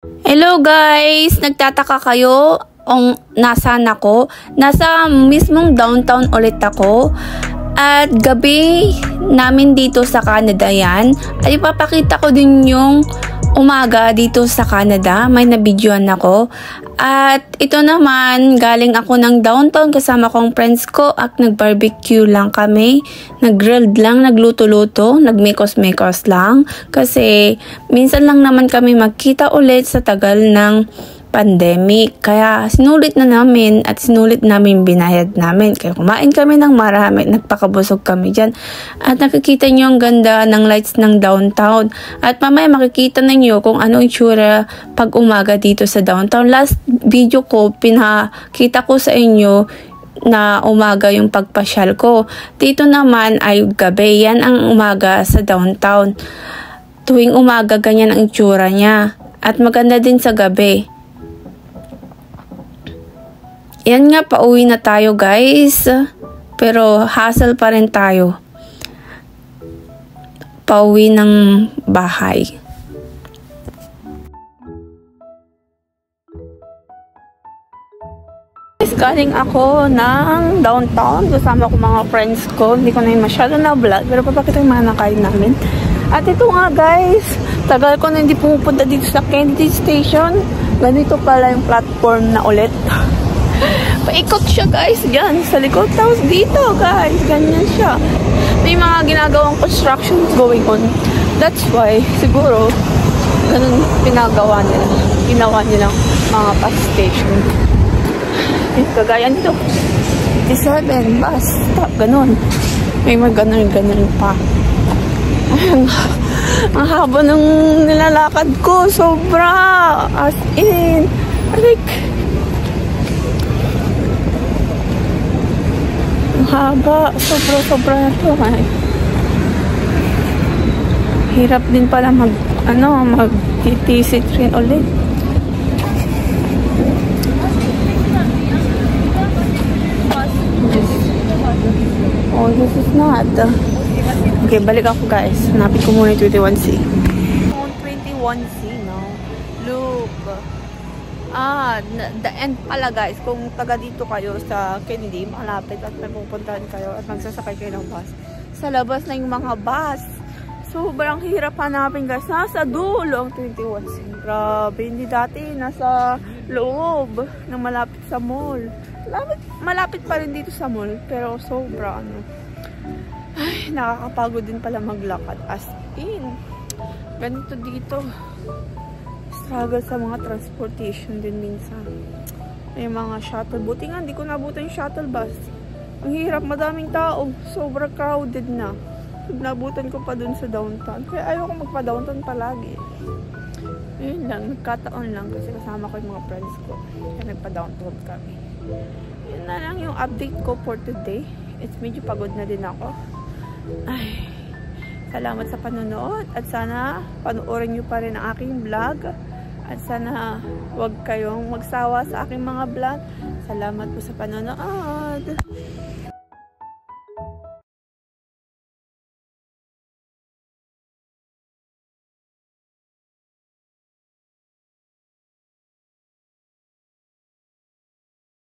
Hello guys! Nagtataka kayo kung nasaan ako? Nasa mismong downtown ulit ako. At gabi namin dito sa Canada yan. At ipapakita ko din yung umaga dito sa Canada. May nabidyoan ako. At ito naman, galing ako ng downtown kasama kong friends ko at nag-barbecue lang kami. Nag-grilled lang, nagluto-luto, nagmekos-mekos lang. Kasi minsan lang naman kami magkita ulit sa tagal ng pandemic. Kaya sinulit na namin at sinulit namin binayad namin. Kaya kumain kami ng marami. Nagpakabusog kami dyan. At nakikita nyo ang ganda ng lights ng downtown. At mamaya makikita ninyo kung anong itsura pag umaga dito sa downtown. Last video ko, pinakita ko sa inyo na umaga yung pagpasyal ko. Dito naman ay gabi. Yan ang umaga sa downtown. Tuwing umaga, ganyan ang itsura niya. At maganda din sa gabi. Yan nga, pauwi na tayo guys. Pero hassle pa rin tayo. Pauwi ng bahay. Galing ako ng downtown. Kasama ko mga friends ko. Hindi ko na yung masyado na vlog. Pero papakita yung mga nakain namin. At ito nga guys. Tagal ko na hindi pumupunta dito sa Kennedy Station. Ganito pala yung platform na ulit. Paikot siya guys, dyan sa likod. Tapos dito guys, ganyan siya. May mga ginagawang constructions going on. That's why, siguro, ganun pinagawa nila. Ginawa nilang mga bus station. Kagaya nito. 57, bus stop, ganun. May mga ganun pa. Ang haba ng nilalakad ko. Sobra. As in. Like, haba, sobra na to. Hirap din pala mag-TTC train ulit. Oh, this is not. Okay, balik ako guys. Hanapin ko muna yung 21C. 21C, no? Look. The end pala guys, kung taga dito kayo sa Kennedy, malapit at may pupuntahan kayo at magsasakay kayo ng bus. Sa labas na yung mga bus. Sobrang hirap hanapin guys. Nasa dulo ang 21C. Grabe, hindi dati nasa loob na malapit sa mall. Malapit pa rin dito sa mall, pero sobra ay, nakakapagod din pala maglakad. As in, ganito dito. Struggle sa mga transportation din minsan. May mga shuttle. Buti nga, hindi ko nabutan yung shuttle bus. Ang hirap, madaming tao. Sobrang crowded na. Nabutan ko pa dun sa downtown. Kaya ayoko magpa-downtown palagi. Yun lang, nagkataon lang kasi kasama ko yung mga friends ko. Kaya nagpa-downtown kami. Yun na lang yung update ko for today. It's medyo pagod na din ako. Ay, salamat sa panonood. At sana panoorin nyo pa rin ang aking vlog. At sana huwag kayong magsawa sa aking mga vlog. Salamat po sa panonood.